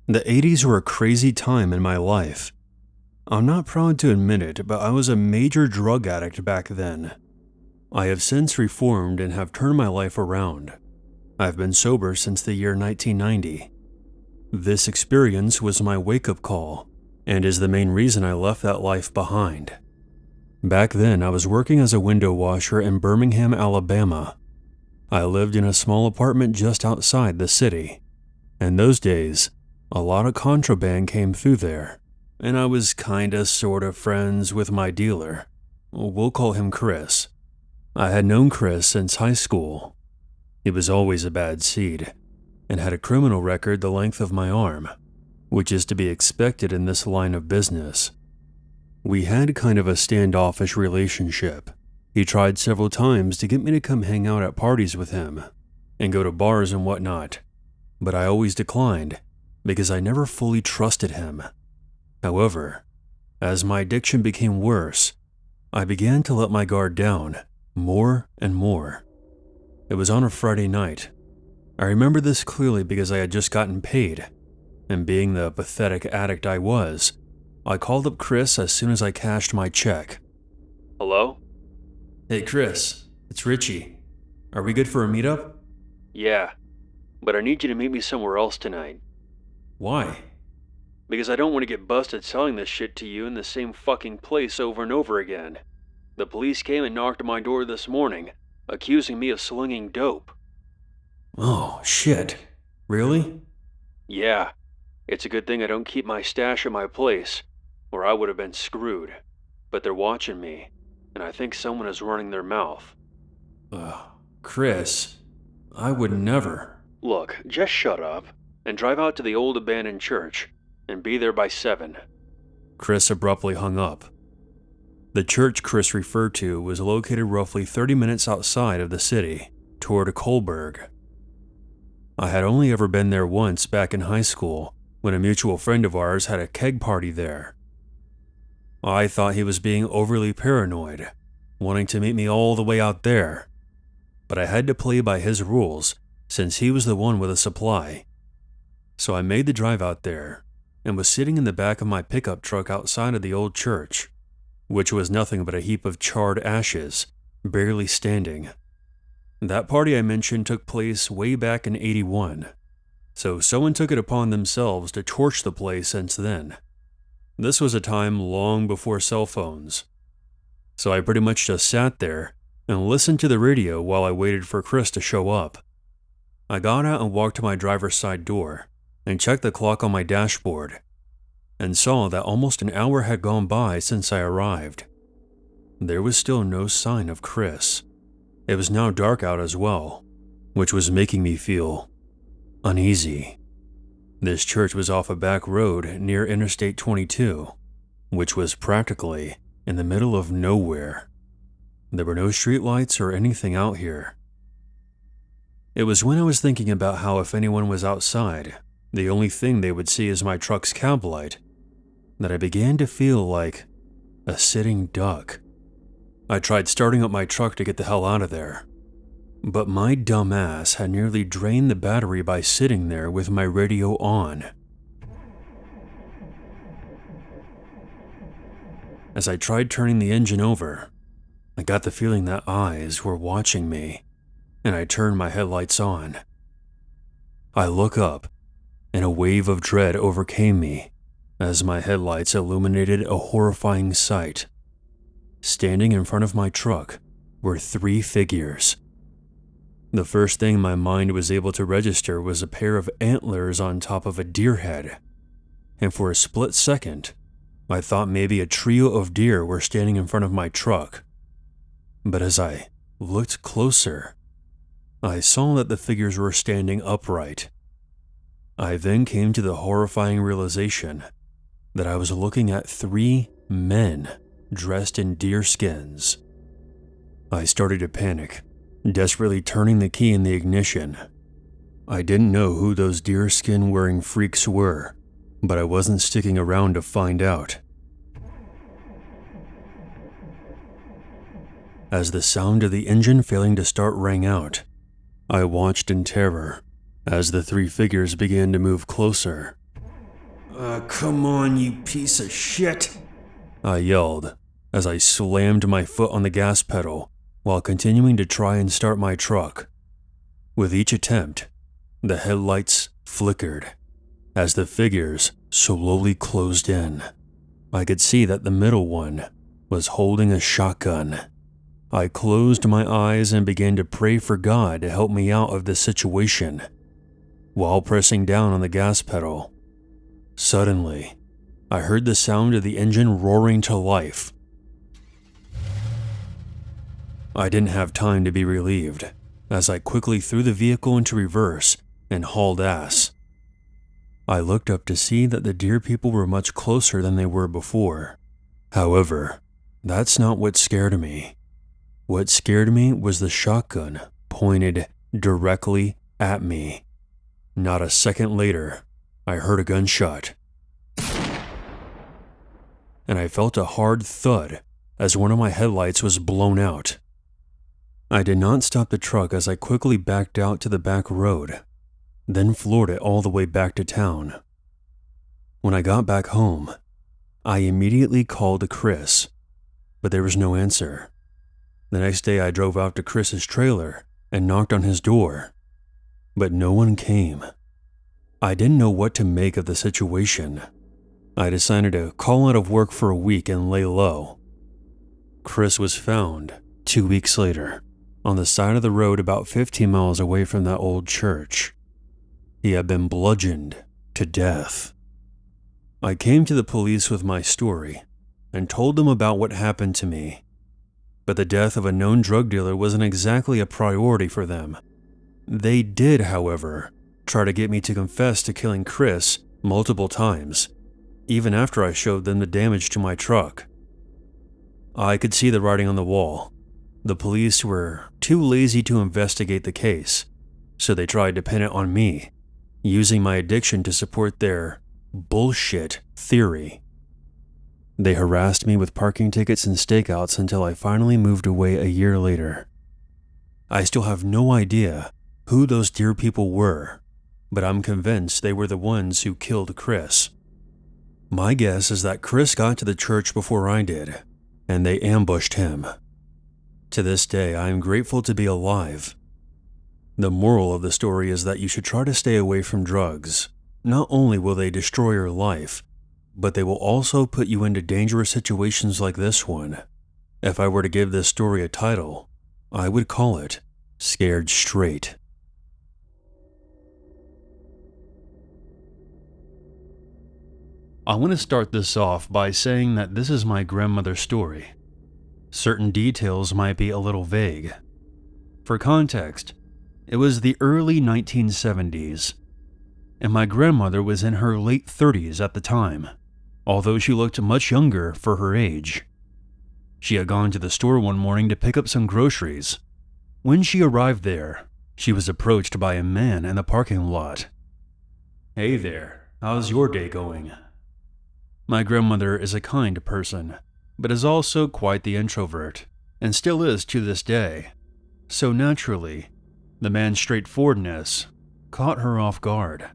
The 80s were a crazy time in my life. I'm not proud to admit it, but I was a major drug addict back then. I have since reformed and have turned my life around. I've been sober since the year 1990. This experience was my wake-up call, and is the main reason I left that life behind. Back then, I was working as a window washer in Birmingham, Alabama. I lived in a small apartment just outside the city. In those days, a lot of contraband came through there, and I was kinda sorta friends with my dealer. We'll call him Chris. I had known Chris since high school. He was always a bad seed, and had a criminal record the length of my arm, which is to be expected in this line of business. We had kind of a standoffish relationship. He tried several times to get me to come hang out at parties with him, and go to bars and whatnot, but I always declined, because I never fully trusted him. However, as my addiction became worse, I began to let my guard down more and more. It was on a Friday night. I remember this clearly because I had just gotten paid, and being the pathetic addict I was, I called up Chris as soon as I cashed my check. Hello? Hey Chris, it's Richie. Are we good for a meetup? Yeah, but I need you to meet me somewhere else tonight. Why? Because I don't want to get busted selling this shit to you in the same fucking place over and over again. The police came and knocked on my door this morning, accusing me of slinging dope. Oh, shit. Really? Yeah. It's a good thing I don't keep my stash at my place, or I would have been screwed. But they're watching me, and I think someone is running their mouth. Chris, I would never. Look, just shut up, and drive out to the old abandoned church, and be there by 7. Chris abruptly hung up. The church Chris referred to was located roughly 30 minutes outside of the city, toward Coburg. I had only ever been there once back in high school, when a mutual friend of ours had a keg party there. I thought he was being overly paranoid, wanting to meet me all the way out there, but I had to play by his rules since he was the one with a supply. So I made the drive out there, and was sitting in the back of my pickup truck outside of the old church, which was nothing but a heap of charred ashes, barely standing. That party I mentioned took place way back in '81, so someone took it upon themselves to torch the place since then. This was a time long before cell phones, so I pretty much just sat there and listened to the radio while I waited for Chris to show up. I got out and walked to my driver's side door and checked the clock on my dashboard, and saw that almost an hour had gone by since I arrived. There was still no sign of Chris. It was now dark out as well, which was making me feel uneasy. This church was off a back road near Interstate 22, which was practically in the middle of nowhere. There were no streetlights or anything out here. It was when I was thinking about how if anyone was outside, the only thing they would see is my truck's cab light, that I began to feel like a sitting duck. I tried starting up my truck to get the hell out of there, but my dumb ass had nearly drained the battery by sitting there with my radio on. As I tried turning the engine over, I got the feeling that eyes were watching me, and I turned my headlights on. I look up, and a wave of dread overcame me as my headlights illuminated a horrifying sight. Standing in front of my truck were 3 figures. The first thing my mind was able to register was a pair of antlers on top of a deer head, and for a split second, I thought maybe a trio of deer were standing in front of my truck. But as I looked closer, I saw that the figures were standing upright. I then came to the horrifying realization that I was looking at 3 men dressed in deer skins. I started to panic, desperately turning the key in the ignition. I didn't know who those deerskin wearing freaks were, but I wasn't sticking around to find out. As the sound of the engine failing to start rang out, I watched in terror as the 3 figures began to move closer. Come on, you piece of shit, I yelled as I slammed my foot on the gas pedal while continuing to try and start my truck. With each attempt, the headlights flickered as the figures slowly closed in. I could see that the middle one was holding a shotgun. I closed my eyes and began to pray for God to help me out of this situation. While pressing down on the gas pedal, suddenly, I heard the sound of the engine roaring to life. I didn't have time to be relieved, as I quickly threw the vehicle into reverse and hauled ass. I looked up to see that the deer people were much closer than they were before. However, that's not what scared me. What scared me was the shotgun pointed directly at me. Not a second later, I heard a gunshot, and I felt a hard thud as one of my headlights was blown out. I did not stop the truck as I quickly backed out to the back road, then floored it all the way back to town. When I got back home, I immediately called Chris, but there was no answer. The next day I drove out to Chris's trailer and knocked on his door, but no one came. I didn't know what to make of the situation. I decided to call out of work for a week and lay low. Chris was found 2 weeks later on the side of the road about 15 miles away from that old church. He had been bludgeoned to death. I came to the police with my story and told them about what happened to me, but the death of a known drug dealer wasn't exactly a priority for them. They did, however, try to get me to confess to killing Chris multiple times, even after I showed them the damage to my truck. I could see the writing on the wall. The police were too lazy to investigate the case, so they tried to pin it on me, using my addiction to support their bullshit theory. They harassed me with parking tickets and stakeouts until I finally moved away a year later. I still have no idea who those dear people were, but I'm convinced they were the ones who killed Chris. My guess is that Chris got to the church before I did, and they ambushed him. To this day, I am grateful to be alive. The moral of the story is that you should try to stay away from drugs. Not only will they destroy your life, but they will also put you into dangerous situations like this one. If I were to give this story a title, I would call it Scared Straight. I want to start this off by saying that this is my grandmother's story. Certain details might be a little vague. For context, it was the early 1970s, and my grandmother was in her late 30s at the time, although she looked much younger for her age. She had gone to the store one morning to pick up some groceries. When she arrived there, she was approached by a man in the parking lot. "Hey there, how's your day going?" My grandmother is a kind person, but is also quite the introvert, and still is to this day. So naturally, the man's straightforwardness caught her off guard.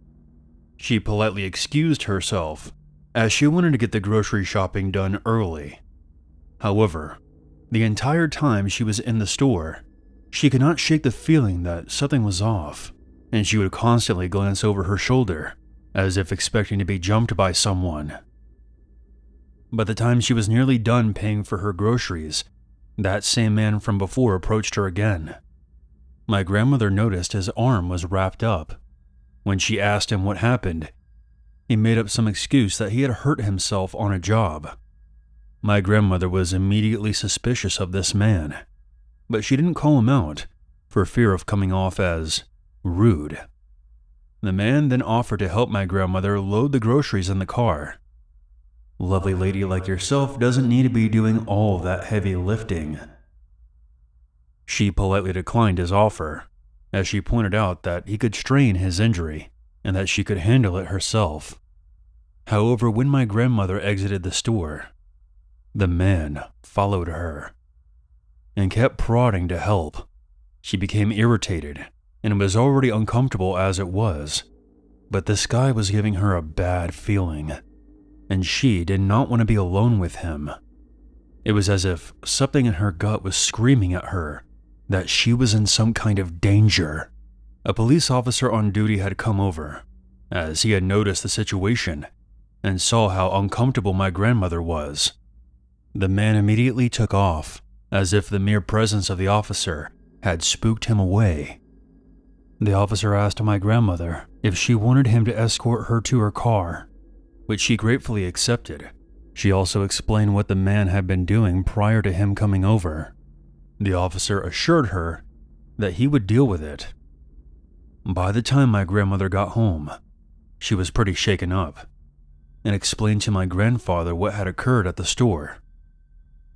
She politely excused herself, as she wanted to get the grocery shopping done early. However, the entire time she was in the store, she could not shake the feeling that something was off, and she would constantly glance over her shoulder, as if expecting to be jumped by someone. By the time she was nearly done paying for her groceries, that same man from before approached her again. My grandmother noticed his arm was wrapped up. When she asked him what happened, he made up some excuse that he had hurt himself on a job. My grandmother was immediately suspicious of this man, but she didn't call him out for fear of coming off as rude. The man then offered to help my grandmother load the groceries in the car. "Lovely lady like yourself doesn't need to be doing all that heavy lifting." She politely declined his offer, as she pointed out that he could strain his injury and that she could handle it herself. However, when my grandmother exited the store, the man followed her and kept prodding to help. She became irritated and was already uncomfortable as it was, but this guy was giving her a bad feeling, and she did not want to be alone with him. It was as if something in her gut was screaming at her that she was in some kind of danger. A police officer on duty had come over, as he had noticed the situation and saw how uncomfortable my grandmother was. The man immediately took off, as if the mere presence of the officer had spooked him away. The officer asked my grandmother if she wanted him to escort her to her car, which she gratefully accepted. She also explained what the man had been doing prior to him coming over. The officer assured her that he would deal with it. By the time my grandmother got home, she was pretty shaken up and explained to my grandfather what had occurred at the store.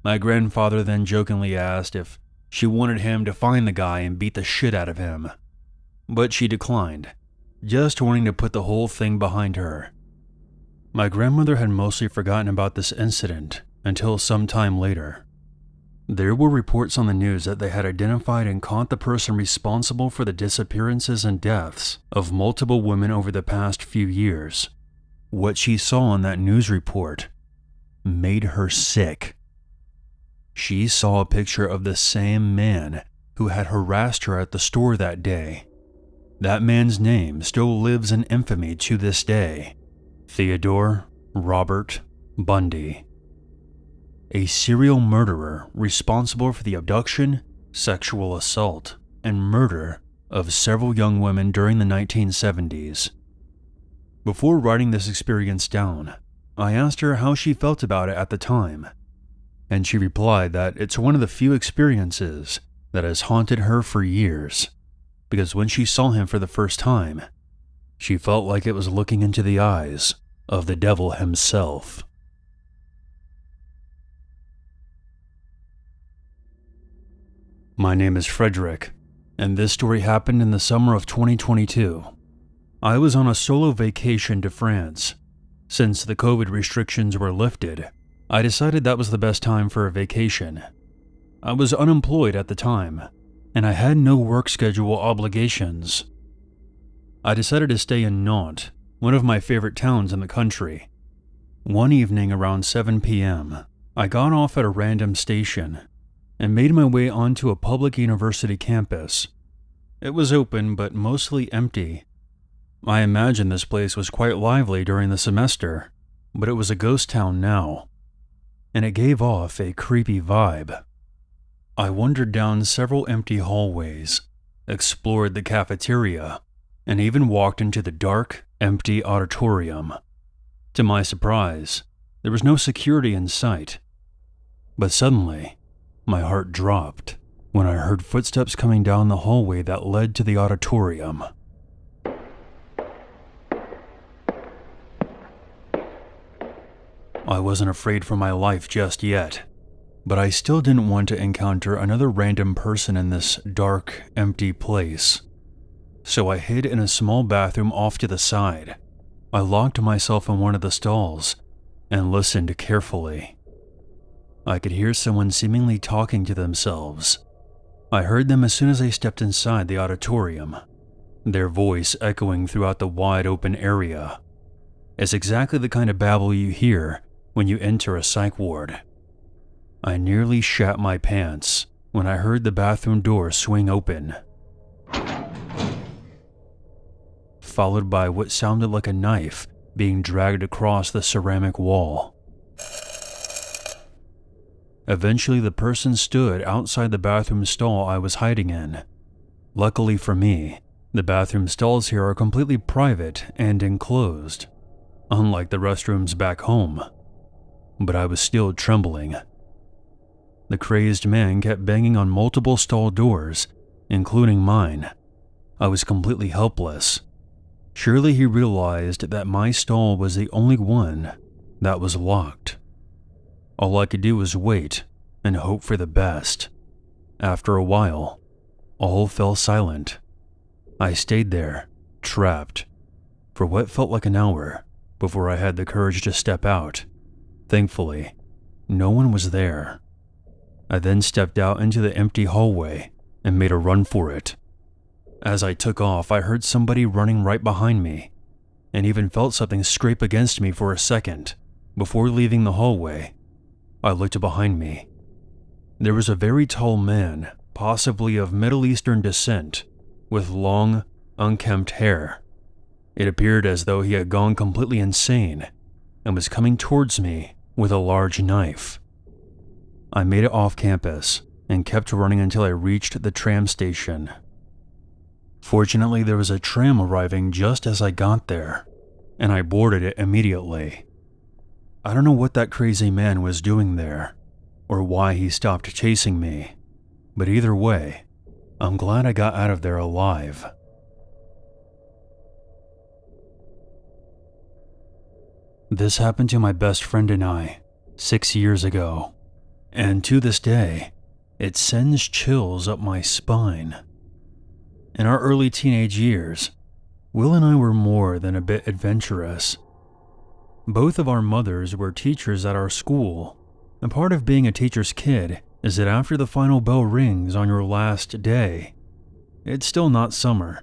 My grandfather then jokingly asked if she wanted him to find the guy and beat the shit out of him, but she declined, just wanting to put the whole thing behind her. My grandmother had mostly forgotten about this incident until some time later. There were reports on the news that they had identified and caught the person responsible for the disappearances and deaths of multiple women over the past few years. What she saw in that news report made her sick. She saw a picture of the same man who had harassed her at the store that day. That man's name still lives in infamy to this day: Theodore Robert Bundy. A serial murderer responsible for the abduction, sexual assault, and murder of several young women during the 1970s. Before writing this experience down, I asked her how she felt about it at the time, and she replied that it's one of the few experiences that has haunted her for years, because when she saw him for the first time, she felt like it was looking into the eyes of the devil himself. My name is Frederick, and this story happened in the summer of 2022. I was on a solo vacation to France. Since the COVID restrictions were lifted, I decided that was the best time for a vacation. I was unemployed at the time, and I had no work schedule obligations. I decided to stay in Nantes, one of my favorite towns in the country. One evening around 7 p.m., I got off at a random station and made my way onto a public university campus. It was open but mostly empty. I imagine this place was quite lively during the semester, but it was a ghost town now, and it gave off a creepy vibe. I wandered down several empty hallways, explored the cafeteria, and even walked into the dark, empty auditorium. To my surprise, there was no security in sight. But suddenly, my heart dropped when I heard footsteps coming down the hallway that led to the auditorium. I wasn't afraid for my life just yet, but I still didn't want to encounter another random person in this dark, empty place. So I hid in a small bathroom off to the side. I locked myself in one of the stalls and listened carefully. I could hear someone seemingly talking to themselves. I heard them as soon as I stepped inside the auditorium, their voice echoing throughout the wide open area. It's exactly the kind of babble you hear when you enter a psych ward. I nearly shat my pants when I heard the bathroom door swing open, followed by what sounded like a knife being dragged across the ceramic wall. Eventually, the person stood outside the bathroom stall I was hiding in. Luckily for me, the bathroom stalls here are completely private and enclosed, unlike the restrooms back home. But I was still trembling. The crazed man kept banging on multiple stall doors, including mine. I was completely helpless. Surely he realized that my stall was the only one that was locked. All I could do was wait and hope for the best. After a while, all fell silent. I stayed there, trapped, for what felt like an hour before I had the courage to step out. Thankfully, no one was there. I then stepped out into the empty hallway and made a run for it. As I took off, I heard somebody running right behind me. and even felt something scrape against me for a second. Before leaving the hallway, I looked behind me. There was a very tall man, possibly of Middle Eastern descent, with long, unkempt hair. It appeared as though he had gone completely insane and was coming towards me with a large knife. I made it off campus and kept running until I reached the tram station. Fortunately, there was a tram arriving just as I got there, and I boarded it immediately. I don't know what that crazy man was doing there, or why he stopped chasing me, but either way, I'm glad I got out of there alive. This happened to my best friend and I 6 years ago, and to this day, it sends chills up my spine. In our early teenage years, Will and I were more than a bit adventurous. Both of our mothers were teachers at our school, and part of being a teacher's kid is that after the final bell rings on your last day, it's still not summer.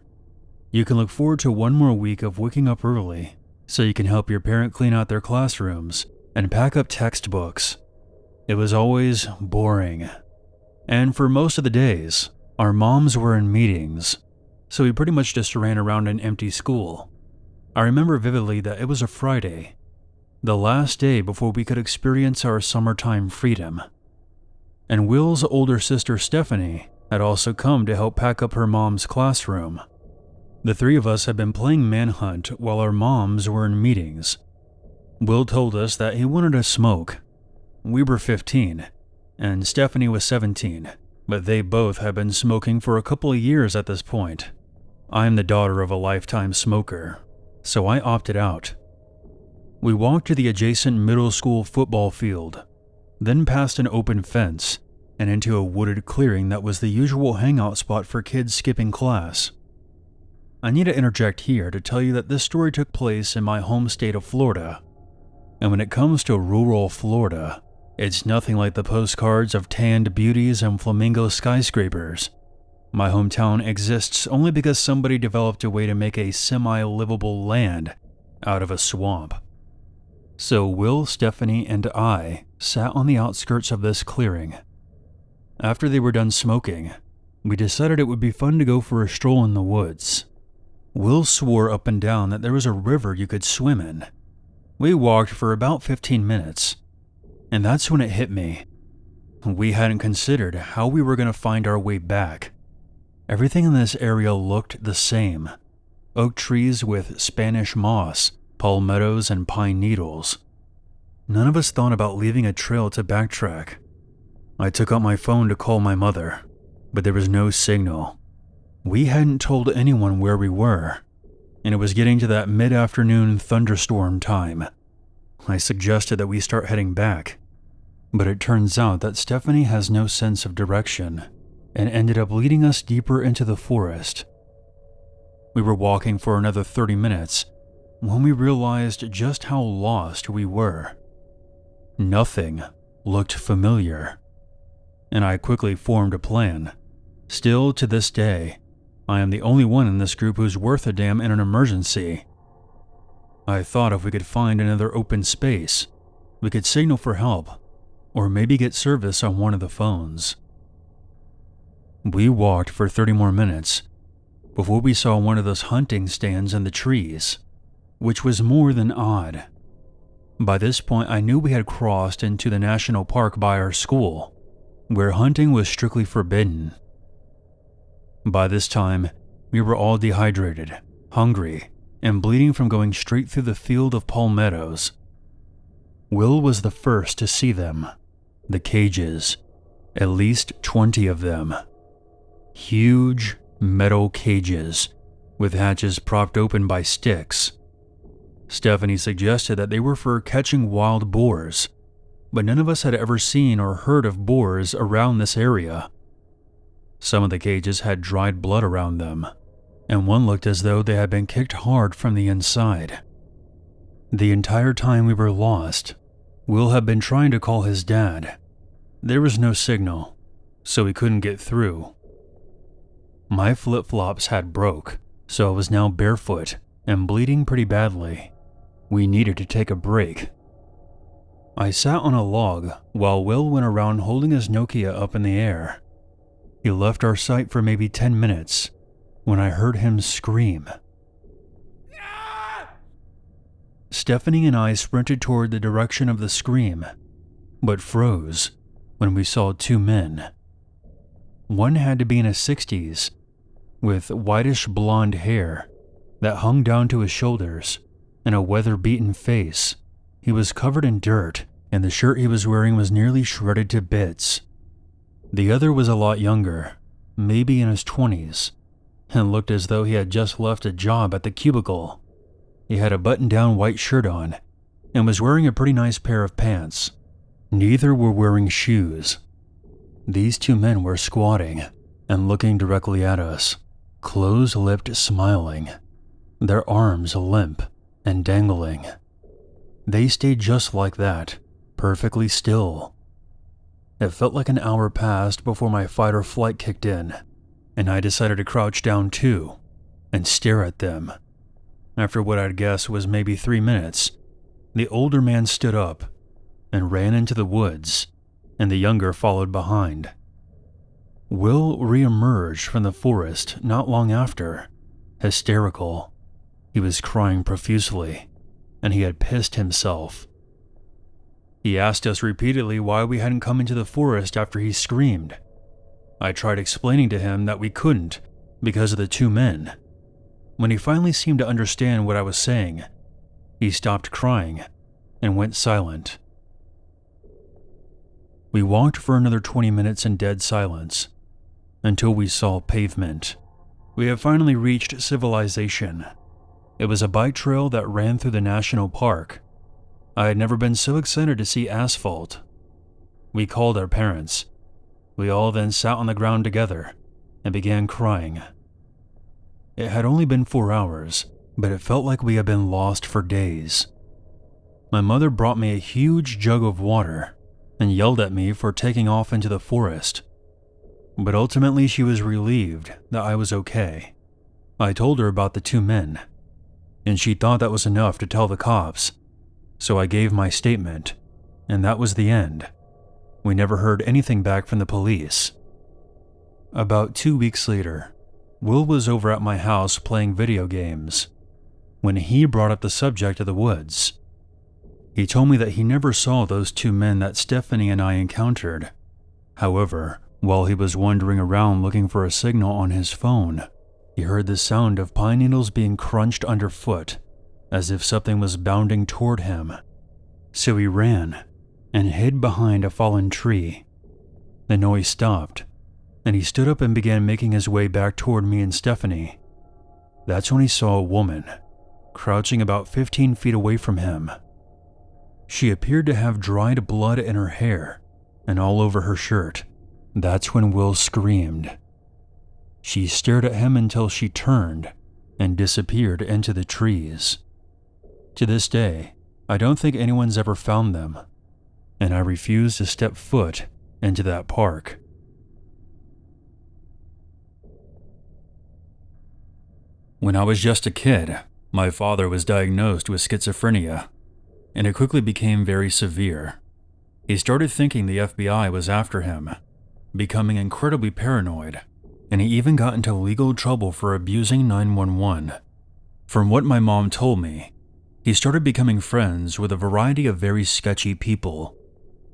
You can look forward to one more week of waking up early so you can help your parent clean out their classrooms and pack up textbooks. It was always boring. And for most of the days, our moms were in meetings, so we pretty much just ran around an empty school. I remember vividly that it was a Friday, the last day before we could experience our summertime freedom. And Will's older sister Stephanie had also come to help pack up her mom's classroom. The three of us had been playing manhunt while our moms were in meetings. Will told us that he wanted to smoke. We were 15, and Stephanie was 17, but they both had been smoking for a couple of years at this point. I am the daughter of a lifetime smoker, so I opted out. We walked to the adjacent middle school football field, then past an open fence and into a wooded clearing that was the usual hangout spot for kids skipping class. I need to interject here to tell you that this story took place in my home state of Florida. And when it comes to rural Florida, it's nothing like the postcards of tanned beauties and flamingo skyscrapers. My hometown exists only because somebody developed a way to make a semi-livable land out of a swamp. So Will, Stephanie, and I sat on the outskirts of this clearing. After they were done smoking, we decided it would be fun to go for a stroll in the woods. Will swore up and down that there was a river you could swim in. We walked for about 15 minutes, and that's when it hit me. We hadn't considered how we were going to find our way back. Everything in this area looked the same. Oak trees with Spanish moss, palmettos, and pine needles. None of us thought about leaving a trail to backtrack. I took out my phone to call my mother, but there was no signal. We hadn't told anyone where we were, and it was getting to that mid-afternoon thunderstorm time. I suggested that we start heading back, but it turns out that Stephanie has no sense of direction and ended up leading us deeper into the forest. We were walking for another 30 minutes when we realized just how lost we were. Nothing looked familiar, and I quickly formed a plan. Still to this day, I am the only one in this group who's worth a damn in an emergency. I thought if we could find another open space, we could signal for help, or maybe get service on one of the phones. We walked for 30 more minutes before we saw one of those hunting stands in the trees, which was more than odd. By this point, I knew we had crossed into the national park by our school, where hunting was strictly forbidden. By this time, we were all dehydrated, hungry, and bleeding from going straight through the field of palmettos. Will was the first to see them, the cages, at least 20 of them. Huge metal cages with hatches propped open by sticks. Stephanie suggested that they were for catching wild boars, but none of us had ever seen or heard of boars around this area. Some of the cages had dried blood around them, and one looked as though they had been kicked hard from the inside. The entire time we were lost, Will had been trying to call his dad. There was no signal, so he couldn't get through. My flip-flops had broke, so I was now barefoot and bleeding pretty badly. We needed to take a break. I sat on a log while Will went around holding his Nokia up in the air. He left our sight for maybe 10 minutes when I heard him scream. Stephanie and I sprinted toward the direction of the scream, but froze when we saw two men. One had to be in his 60s, with whitish blonde hair that hung down to his shoulders and a weather-beaten face. He was covered in dirt, and the shirt he was wearing was nearly shredded to bits. The other was a lot younger, maybe in his 20s, and looked as though he had just left a job at the cubicle. He had a button-down white shirt on and was wearing a pretty nice pair of pants. Neither were wearing shoes. These two men were squatting and looking directly at us, close-lipped smiling, their arms limp and dangling. They stayed just like that, perfectly still. It felt like an hour passed before my fight or flight kicked in, and I decided to crouch down too and stare at them. After what I'd guess was maybe 3 minutes, the older man stood up and ran into the woods, and the younger followed behind. Will re-emerged from the forest not long after, hysterical. He was crying profusely, and he had pissed himself. He asked us repeatedly why we hadn't come into the forest after he screamed. I tried explaining to him that we couldn't because of the two men. When he finally seemed to understand what I was saying, he stopped crying and went silent. We walked for another 20 minutes in dead silence, until we saw pavement. We had finally reached civilization. It was a bike trail that ran through the national park. I had never been so excited to see asphalt. We called our parents. We all then sat on the ground together and began crying. It had only been 4 hours, but it felt like we had been lost for days. My mother brought me a huge jug of water and yelled at me for taking off into the forest. But ultimately she was relieved that I was okay. I told her about the two men, and she thought that was enough to tell the cops. So I gave my statement, and that was the end. We never heard anything back from the police. About 2 weeks later, Will was over at my house playing video games when he brought up the subject of the woods. He told me that he never saw those two men that Stephanie and I encountered. However, while he was wandering around looking for a signal on his phone, he heard the sound of pine needles being crunched underfoot, as if something was bounding toward him. So he ran and hid behind a fallen tree. The noise stopped, and he stood up and began making his way back toward me and Stephanie. That's when he saw a woman, crouching about 15 feet away from him. She appeared to have dried blood in her hair and all over her shirt. That's when Will screamed. She stared at him until she turned and disappeared into the trees. To this day, I don't think anyone's ever found them, and I refuse to step foot into that park. When I was just a kid, my father was diagnosed with schizophrenia, and it quickly became very severe. He started thinking the FBI was after him, becoming incredibly paranoid, and he even got into legal trouble for abusing 911. From what my mom told me, he started becoming friends with a variety of very sketchy people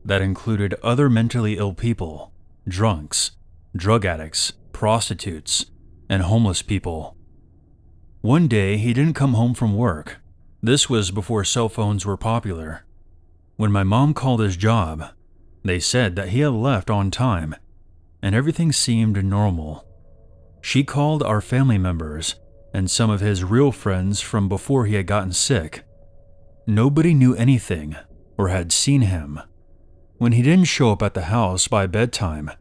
that included other mentally ill people, drunks, drug addicts, prostitutes, and homeless people. One day, he didn't come home from work. This was before cell phones were popular. When my mom called his job, they said that he had left on time, and everything seemed normal. She called our family members and some of his real friends from before he had gotten sick. Nobody knew anything or had seen him. When he didn't show up at the house by bedtime,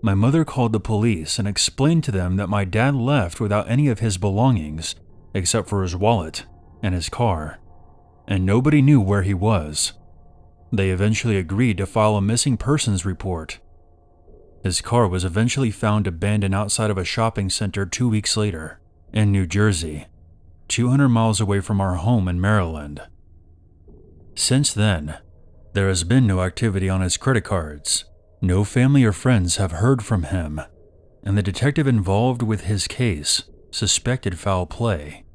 my mother called the police and explained to them that my dad left without any of his belongings except for his wallet and his car, and nobody knew where he was. They eventually agreed to file a missing persons report. His car was eventually found abandoned outside of a shopping center 2 weeks later in New Jersey. 200 miles away from our home in Maryland. Since then, there has been no activity on his credit cards. No family or friends have heard from him, and the detective involved with his case suspected foul play.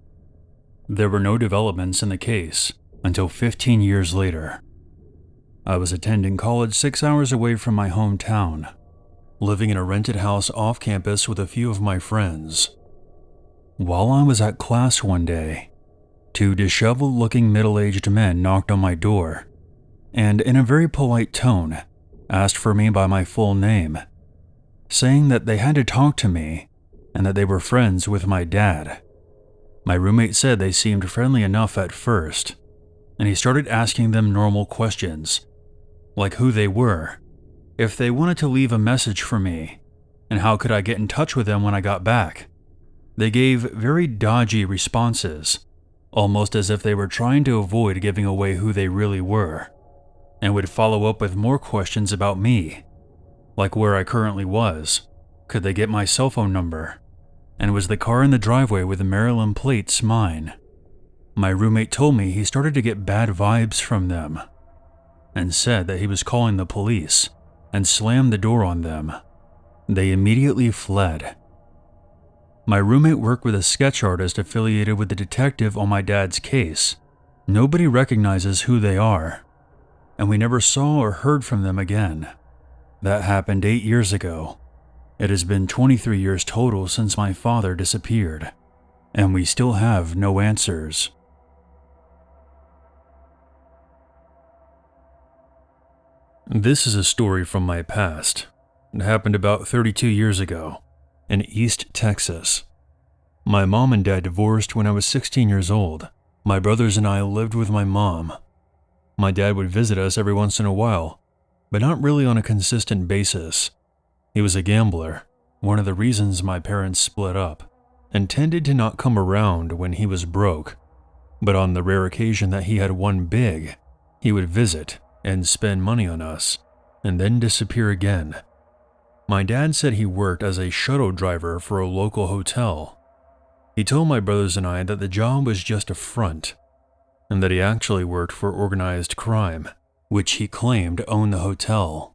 There were no developments in the case until 15 years later. I was attending college 6 hours away from my hometown, living in a rented house off campus with a few of my friends. While I was at class one day, two disheveled-looking middle-aged men knocked on my door and, in a very polite tone, asked for me by my full name, saying that they had to talk to me and that they were friends with my dad. My roommate said they seemed friendly enough at first, and he started asking them normal questions, like who they were, if they wanted to leave a message for me, and how could I get in touch with them when I got back. They gave very dodgy responses, almost as if they were trying to avoid giving away who they really were, and would follow up with more questions about me, like where I currently was, could they get my cell phone number, and was the car in the driveway with the Maryland plates mine. My roommate told me he started to get bad vibes from them, and said that he was calling the police, and slammed the door on them. They immediately fled. My roommate worked with a sketch artist affiliated with the detective on my dad's case. Nobody recognizes who they are, and we never saw or heard from them again. That happened 8 years ago. It has been 23 years total since my father disappeared, and we still have no answers. This is a story from my past. It happened about 32 years ago, in East Texas. My mom and dad divorced when I was 16 years old. My brothers and I lived with my mom. My dad would visit us every once in a while, but not really on a consistent basis. He was a gambler, one of the reasons my parents split up, and tended to not come around when he was broke. But on the rare occasion that he had won big, he would visit and spend money on us, and then disappear again. My dad said he worked as a shuttle driver for a local hotel. He told my brothers and I that the job was just a front, and that he actually worked for organized crime, which he claimed owned the hotel.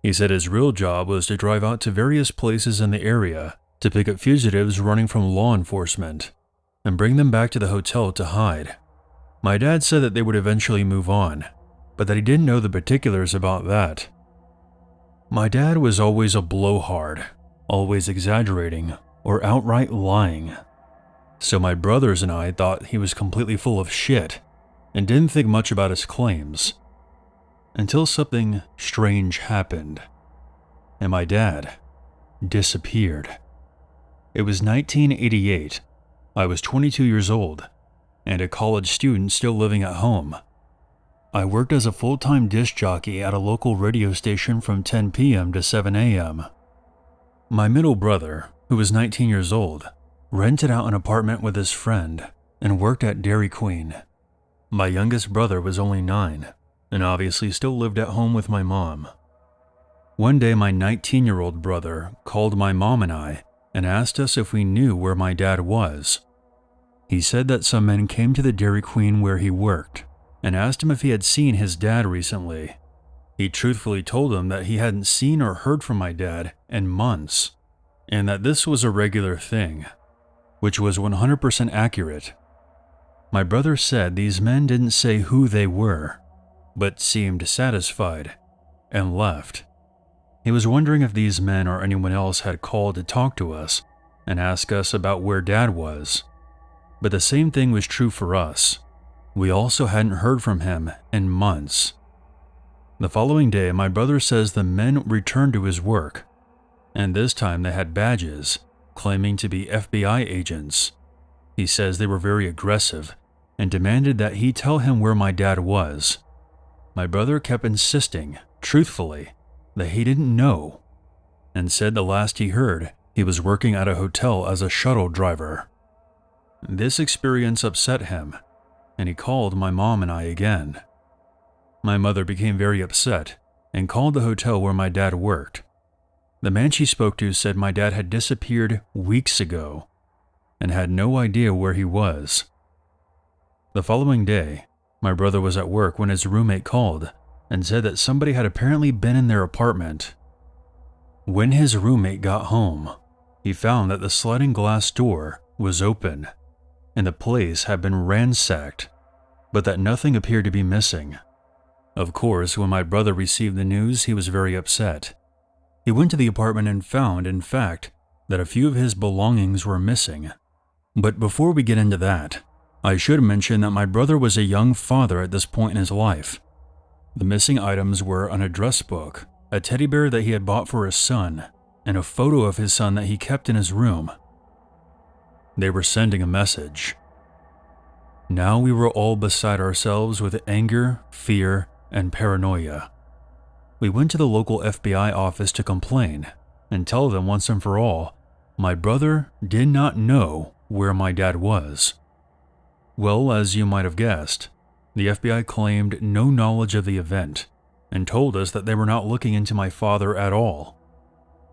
He said his real job was to drive out to various places in the area to pick up fugitives running from law enforcement and bring them back to the hotel to hide. My dad said that they would eventually move on, but that he didn't know the particulars about that. My dad was always a blowhard, always exaggerating or outright lying. So my brothers and I thought he was completely full of shit and didn't think much about his claims. Until something strange happened, and my dad disappeared. It was 1988. I was 22 years old and a college student still living at home. I worked as a full-time disc jockey at a local radio station from 10 p.m. to 7 a.m. My middle brother, who was 19 years old, rented out an apartment with his friend and worked at Dairy Queen. My youngest brother was only 9 and obviously still lived at home with my mom. One day, my 19-year-old brother called my mom and I and asked us if we knew where my dad was. He said that some men came to the Dairy Queen where he worked and asked him if he had seen his dad recently. He truthfully told them that he hadn't seen or heard from my dad in months, and that this was a regular thing, which was 100% accurate. My brother said these men didn't say who they were, but seemed satisfied, and left. He was wondering if these men or anyone else had called to talk to us and ask us about where Dad was. But the same thing was true for us. We also hadn't heard from him in months. The following day, my brother says the men returned to his work, and this time they had badges, claiming to be FBI agents. He says they were very aggressive and demanded that he tell him where my dad was. My brother kept insisting, truthfully, that he didn't know, and said the last he heard, he was working at a hotel as a shuttle driver. This experience upset him, and he called my mom and I again. My mother became very upset and called the hotel where my dad worked. The man she spoke to said my dad had disappeared weeks ago, and had no idea where he was. The following day, my brother was at work when his roommate called and said that somebody had apparently been in their apartment. When his roommate got home, he found that the sliding glass door was open and the place had been ransacked, but that nothing appeared to be missing. Of course, when my brother received the news, he was very upset. He went to the apartment and found, in fact, that a few of his belongings were missing. But before we get into that, I should mention that my brother was a young father at this point in his life. The missing items were an address book, a teddy bear that he had bought for his son, and a photo of his son that he kept in his room. They were sending a message. Now we were all beside ourselves with anger, fear, and paranoia. We went to the local FBI office to complain and tell them once and for all, my brother did not know where my dad was. Well, as you might have guessed, the FBI claimed no knowledge of the event and told us that they were not looking into my father at all,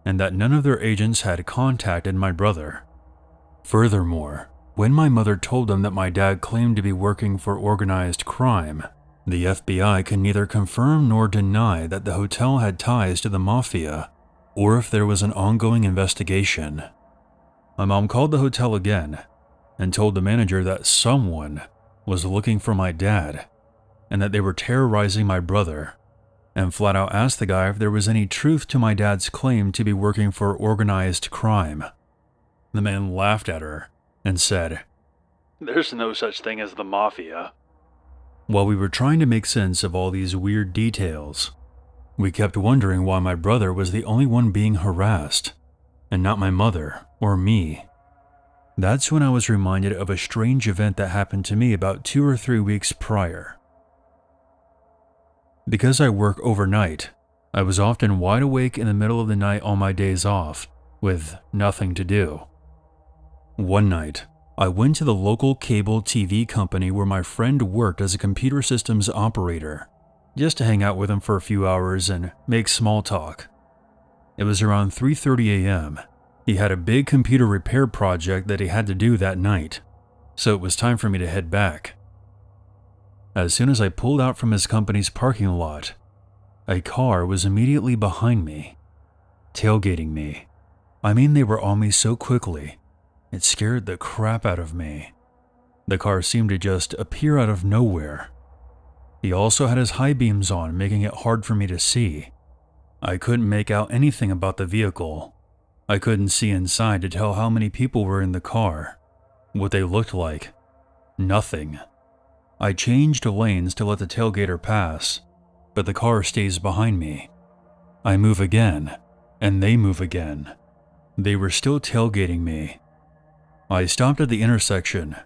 and that none of their agents had contacted my brother. Furthermore, when my mother told them that my dad claimed to be working for organized crime, the FBI can neither confirm nor deny that the hotel had ties to the mafia or if there was an ongoing investigation. My mom called the hotel again and told the manager that someone was looking for my dad and that they were terrorizing my brother, and flat out asked the guy if there was any truth to my dad's claim to be working for organized crime. The man laughed at her and said, "There's no such thing as the mafia." While we were trying to make sense of all these weird details, we kept wondering why my brother was the only one being harassed, and not my mother or me. That's when I was reminded of a strange event that happened to me about 2 or 3 weeks prior. Because I work overnight, I was often wide awake in the middle of the night on my days off, with nothing to do. One night, I went to the local cable TV company where my friend worked as a computer systems operator, just to hang out with him for a few hours and make small talk. It was around 3:30 a.m. He had a big computer repair project that he had to do that night, so it was time for me to head back. As soon as I pulled out from his company's parking lot, a car was immediately behind me, tailgating me. I mean, they were on me so quickly, it scared the crap out of me. The car seemed to just appear out of nowhere. He also had his high beams on, making it hard for me to see. I couldn't make out anything about the vehicle. I couldn't see inside to tell how many people were in the car, what they looked like. Nothing. I changed lanes to let the tailgater pass, but the car stays behind me. I move again, and they move again. They were still tailgating me. I stopped at the intersection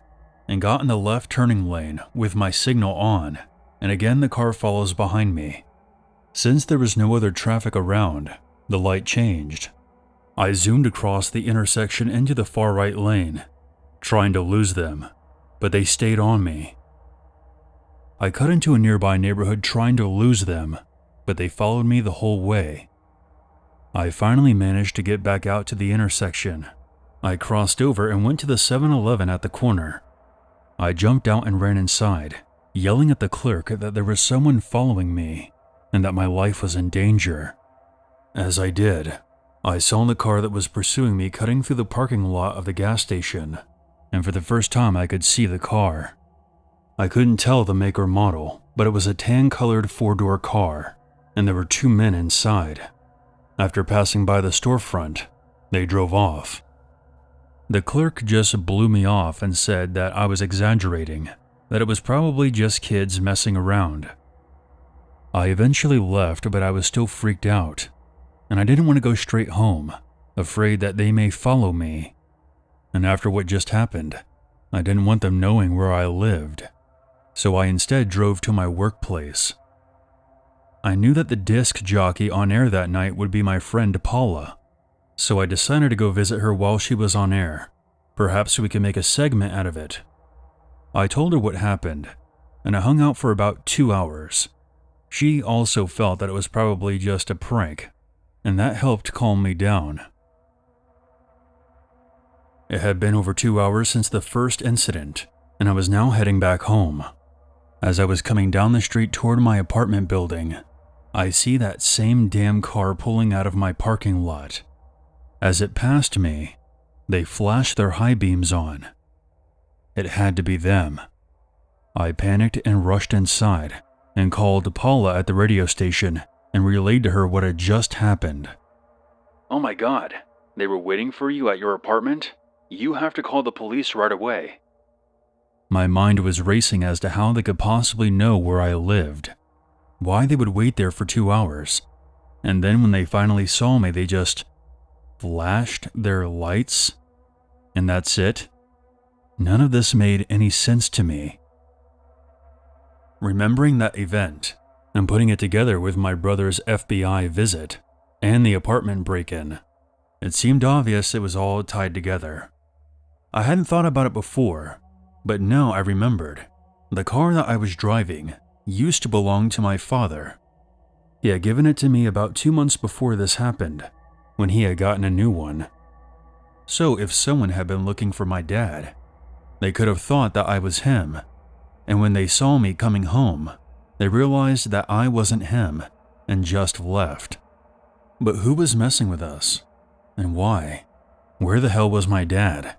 and got in the left turning lane with my signal on, and again the car follows behind me. Since there was no other traffic around, the light changed. I zoomed across the intersection into the far right lane, trying to lose them, but they stayed on me. I cut into a nearby neighborhood trying to lose them, but they followed me the whole way. I finally managed to get back out to the intersection. I crossed over and went to the 7-Eleven at the corner. I jumped out and ran inside, yelling at the clerk that there was someone following me and that my life was in danger. As I did, I saw the car that was pursuing me cutting through the parking lot of the gas station, and for the first time I could see the car. I couldn't tell the make or model, but it was a tan-colored 4-door car, and there were 2 men inside. After passing by the storefront, they drove off. The clerk just blew me off and said that I was exaggerating, that it was probably just kids messing around. I eventually left, but I was still freaked out, and I didn't want to go straight home, afraid that they may follow me. And after what just happened, I didn't want them knowing where I lived, so I instead drove to my workplace. I knew that the disc jockey on air that night would be my friend Paula, so I decided to go visit her while she was on air. Perhaps we could make a segment out of it. I told her what happened, and I hung out for about 2 hours. She also felt that it was probably just a prank, and that helped calm me down. It had been over 2 hours since the first incident, and I was now heading back home. As I was coming down the street toward my apartment building, I see that same damn car pulling out of my parking lot. As it passed me, they flashed their high beams on. It had to be them. I panicked and rushed inside and called Paula at the radio station and relayed to her what had just happened. "Oh my God, they were waiting for you at your apartment? You have to call the police right away." My mind was racing as to how they could possibly know where I lived, why they would wait there for 2 hours, and then when they finally saw me, they just flashed their lights, and that's it? None of this made any sense to me. Remembering that event and putting it together with my brother's FBI visit and the apartment break-in, it seemed obvious it was all tied together. I hadn't thought about it before, but now I remembered. The car that I was driving used to belong to my father. He had given it to me about 2 months before this happened, when he had gotten a new one. So if someone had been looking for my dad, they could have thought that I was him, and when they saw me coming home, they realized that I wasn't him and just left. But who was messing with us? And why? Where the hell was my dad?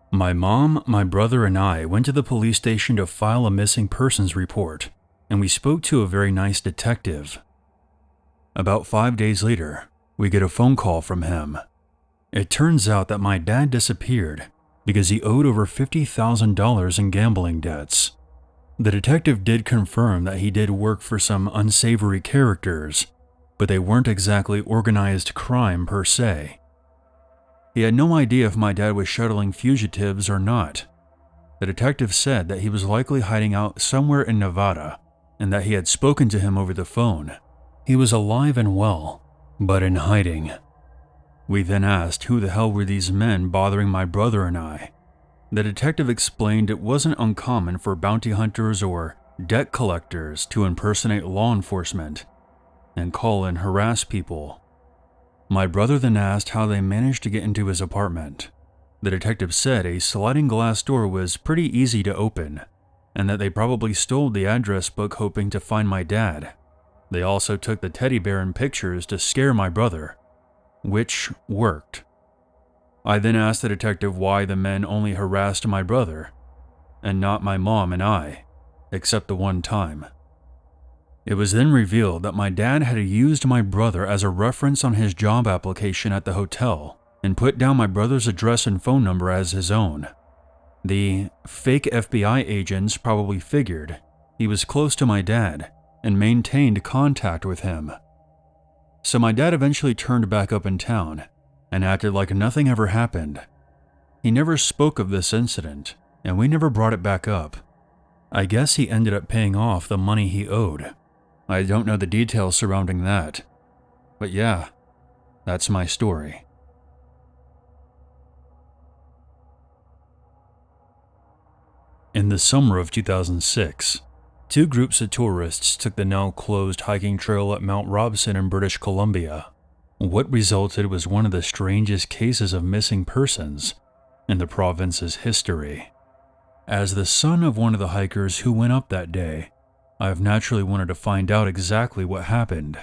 My mom, my brother, and I went to the police station to file a missing persons report, and we spoke to a very nice detective. About 5 days later, we get a phone call from him. It turns out that my dad disappeared because he owed over $50,000 in gambling debts. The detective did confirm that he did work for some unsavory characters, but they weren't exactly organized crime per se. He had no idea if my dad was shuttling fugitives or not. The detective said that he was likely hiding out somewhere in Nevada and that he had spoken to him over the phone. He was alive and well, but in hiding. We then asked who the hell were these men bothering my brother and I. The detective explained it wasn't uncommon for bounty hunters or debt collectors to impersonate law enforcement and call and harass people. My brother then asked how they managed to get into his apartment. The detective said a sliding glass door was pretty easy to open, and that they probably stole the address book hoping to find my dad. They also took the teddy bear in pictures to scare my brother, which worked. I then asked the detective why the men only harassed my brother, and not my mom and I, except the one time. It was then revealed that my dad had used my brother as a reference on his job application at the hotel and put down my brother's address and phone number as his own. The fake FBI agents probably figured he was close to my dad and maintained contact with him. So my dad eventually turned back up in town and acted like nothing ever happened. He never spoke of this incident, and we never brought it back up. I guess he ended up paying off the money he owed. I don't know the details surrounding that. But yeah, that's my story. In the summer of 2006, 2 groups of tourists took the now closed hiking trail at Mount Robson in British Columbia. What resulted was one of the strangest cases of missing persons in the province's history. As the son of one of the hikers who went up that day, I've naturally wanted to find out exactly what happened.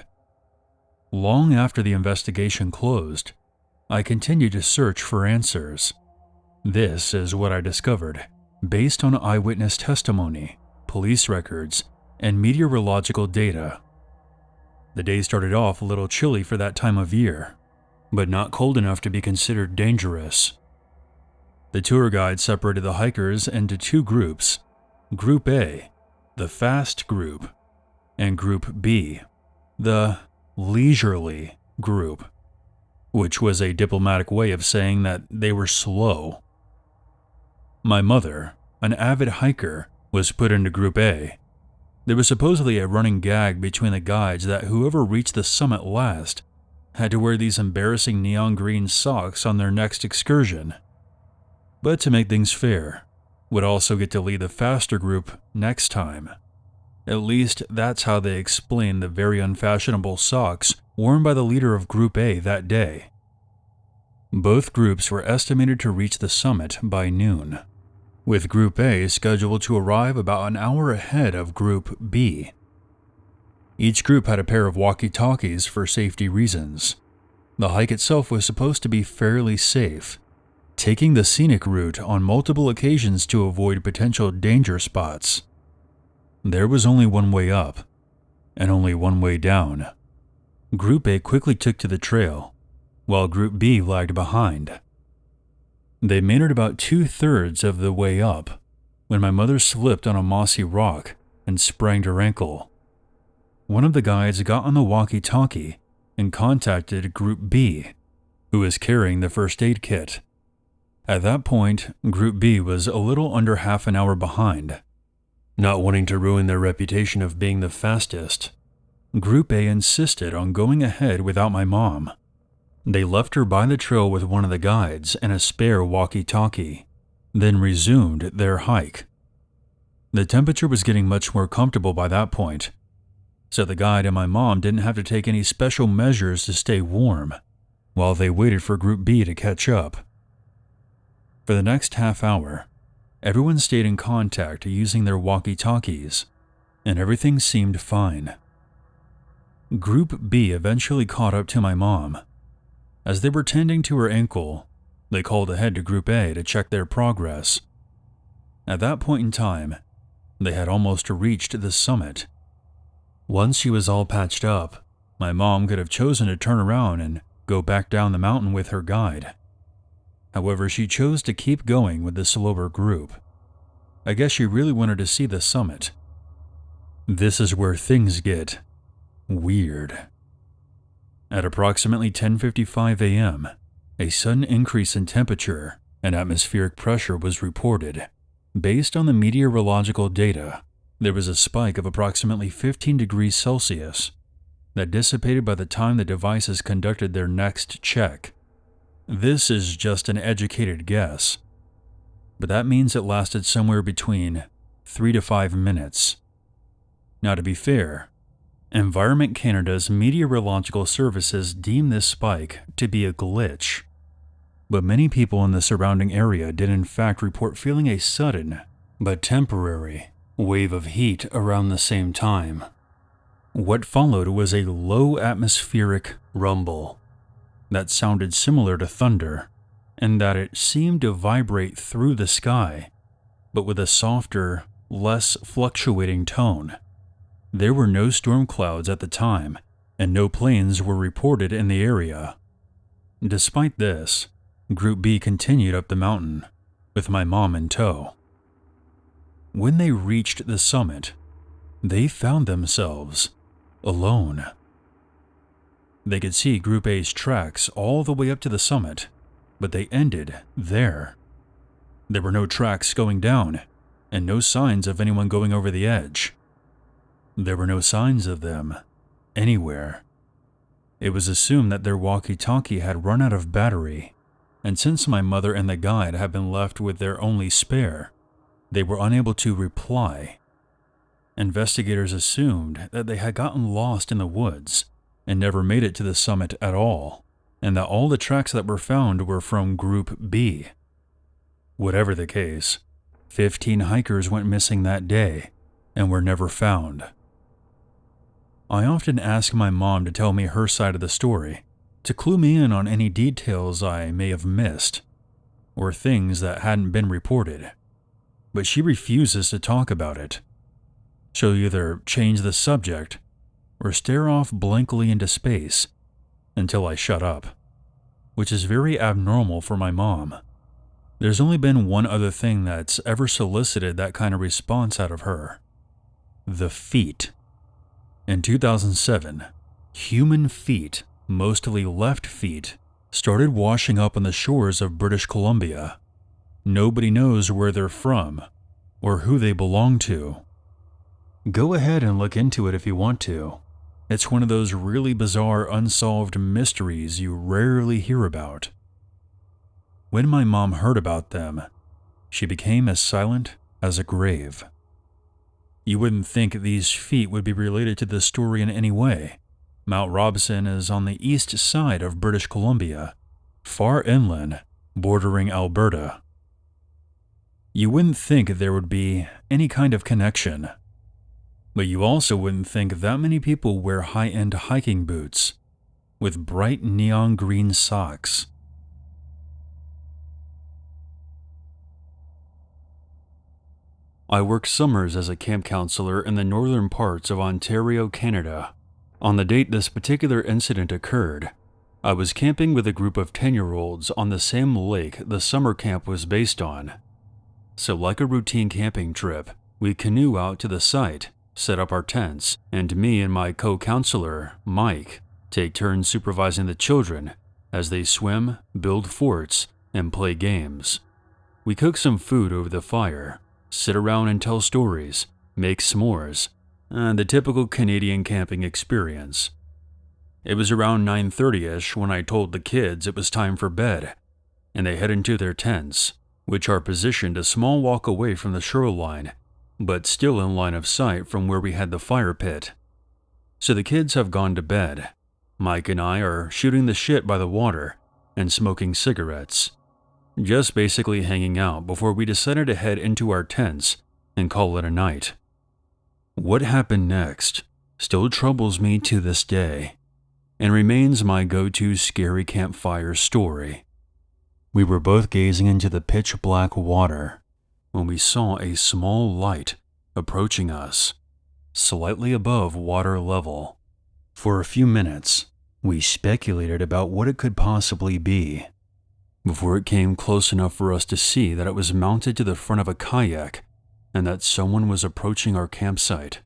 Long after the investigation closed, I continued to search for answers. This is what I discovered, based on eyewitness testimony, police records, and meteorological data. The day started off a little chilly for that time of year, but not cold enough to be considered dangerous. The tour guide separated the hikers into 2 groups, Group A, the fast group, and Group B, the leisurely group, which was a diplomatic way of saying that they were slow. My mother, an avid hiker, was put into Group A. There was supposedly a running gag between the guides that whoever reached the summit last had to wear these embarrassing neon green socks on their next excursion. But to make things fair, would also get to lead the faster group next time. At least that's how they explained the very unfashionable socks worn by the leader of Group A that day. Both groups were estimated to reach the summit by noon, with Group A scheduled to arrive about an hour ahead of Group B. Each group had a pair of walkie-talkies for safety reasons. The hike itself was supposed to be fairly safe, taking the scenic route on multiple occasions to avoid potential danger spots. There was only one way up, and only one way down. Group A quickly took to the trail, while Group B lagged behind. They made it about 2/3 of the way up when my mother slipped on a mossy rock and sprained her ankle. One of the guides got on the walkie-talkie and contacted Group B, who was carrying the first aid kit. At that point, Group B was a little under half an hour behind. Not wanting to ruin their reputation of being the fastest, Group A insisted on going ahead without my mom. They left her by the trail with one of the guides and a spare walkie-talkie, then resumed their hike. The temperature was getting much more comfortable by that point, so the guide and my mom didn't have to take any special measures to stay warm while they waited for Group B to catch up. For the next half hour, everyone stayed in contact using their walkie-talkies, and everything seemed fine. Group B eventually caught up to my mom. As they were tending to her ankle, they called ahead to Group A to check their progress. At that point in time, they had almost reached the summit. Once she was all patched up, my mom could have chosen to turn around and go back down the mountain with her guide. However, she chose to keep going with the slower group. I guess she really wanted to see the summit. This is where things get weird. At approximately 10:55 a.m., a sudden increase in temperature and atmospheric pressure was reported. Based on the meteorological data, there was a spike of approximately 15 degrees Celsius that dissipated by the time the devices conducted their next check. This is just an educated guess, but that means it lasted somewhere between 3 to 5 minutes. Now, to be fair, Environment Canada's meteorological services deem this spike to be a glitch, but many people in the surrounding area did in fact report feeling a sudden, but temporary, wave of heat around the same time. What followed was a low atmospheric rumble that sounded similar to thunder, and that it seemed to vibrate through the sky, but with a softer, less fluctuating tone. There were no storm clouds at the time, and no planes were reported in the area. Despite this, Group B continued up the mountain, with my mom in tow. When they reached the summit, they found themselves alone. They could see Group A's tracks all the way up to the summit, but they ended there. There were no tracks going down, and no signs of anyone going over the edge. There were no signs of them anywhere. It was assumed that their walkie-talkie had run out of battery, and since my mother and the guide had been left with their only spare, they were unable to reply. Investigators assumed that they had gotten lost in the woods and never made it to the summit at all, and that all the tracks that were found were from Group B. Whatever the case, 15 hikers went missing that day and were never found. I often ask my mom to tell me her side of the story, to clue me in on any details I may have missed, or things that hadn't been reported, but she refuses to talk about it. She'll either change the subject or stare off blankly into space until I shut up, which is very abnormal for my mom. There's only been one other thing that's ever solicited that kind of response out of her: the feet. In 2007, human feet, mostly left feet, started washing up on the shores of British Columbia. Nobody knows where they're from or who they belong to. Go ahead and look into it if you want to. It's one of those really bizarre unsolved mysteries you rarely hear about. When my mom heard about them, she became as silent as a grave. You wouldn't think these feet would be related to this story in any way. Mount Robson is on the east side of British Columbia, far inland, bordering Alberta. You wouldn't think there would be any kind of connection, but you also wouldn't think that many people wear high-end hiking boots with bright neon green socks. I worked summers as a camp counselor in the northern parts of Ontario, Canada. On the date this particular incident occurred, I was camping with a group of 10-year-olds on the same lake the summer camp was based on. So like a routine camping trip, we canoe out to the site, set up our tents, and me and my co-counselor, Mike, take turns supervising the children as they swim, build forts, and play games. We cook some food over the fire, sit around and tell stories, make s'mores, and the typical Canadian camping experience. It was around 9:30ish when I told the kids it was time for bed, and they head into their tents, which are positioned a small walk away from the shoreline, but still in line of sight from where we had the fire pit. So the kids have gone to bed. Mike and I are shooting the shit by the water and smoking cigarettes, just basically hanging out before we decided to head into our tents and call it a night. What happened next still troubles me to this day and remains my go-to scary campfire story. We were both gazing into the pitch-black water when we saw a small light approaching us, slightly above water level. For a few minutes, we speculated about what it could possibly be, before it came close enough for us to see that it was mounted to the front of a kayak and that someone was approaching our campsite.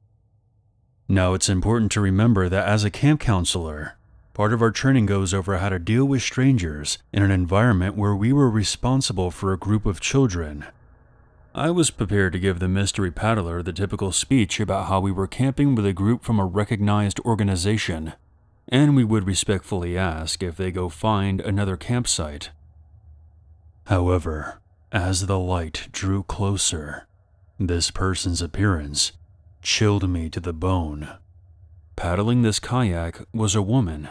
Now, it's important to remember that as a camp counselor, part of our training goes over how to deal with strangers in an environment where we were responsible for a group of children. I was prepared to give the mystery paddler the typical speech about how we were camping with a group from a recognized organization, and we would respectfully ask if they go find another campsite. However, as the light drew closer, this person's appearance chilled me to the bone. Paddling this kayak was a woman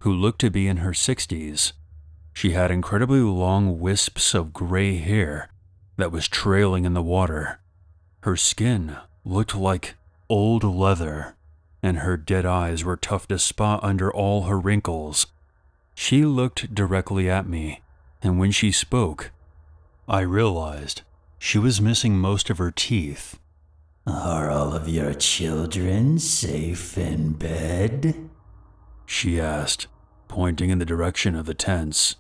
who looked to be in her 60s. She had incredibly long wisps of gray hair that was trailing in the water. Her skin looked like old leather, and her dead eyes were tough to spot under all her wrinkles. She looked directly at me, and when she spoke, I realized she was missing most of her teeth. "Are all of your children safe in bed?" she asked, pointing in the direction of the tents.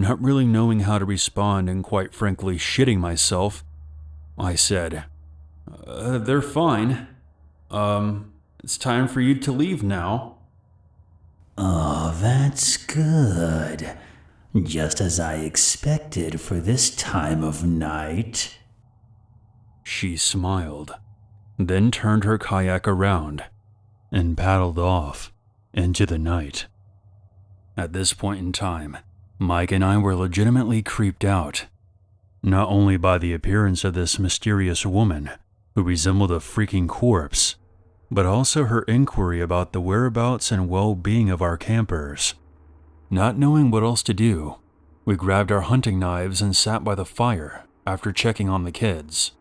Not really knowing how to respond and quite frankly shitting myself, I said, "They're fine. It's time for you to leave now." "Oh, that's good. Just as I expected for this time of night." She smiled, then turned her kayak around and paddled off into the night. At this point in time, Mike and I were legitimately creeped out, not only by the appearance of this mysterious woman who resembled a freaking corpse, but also her inquiry about the whereabouts and well-being of our campers. Not knowing what else to do, we grabbed our hunting knives and sat by the fire after checking on the kids.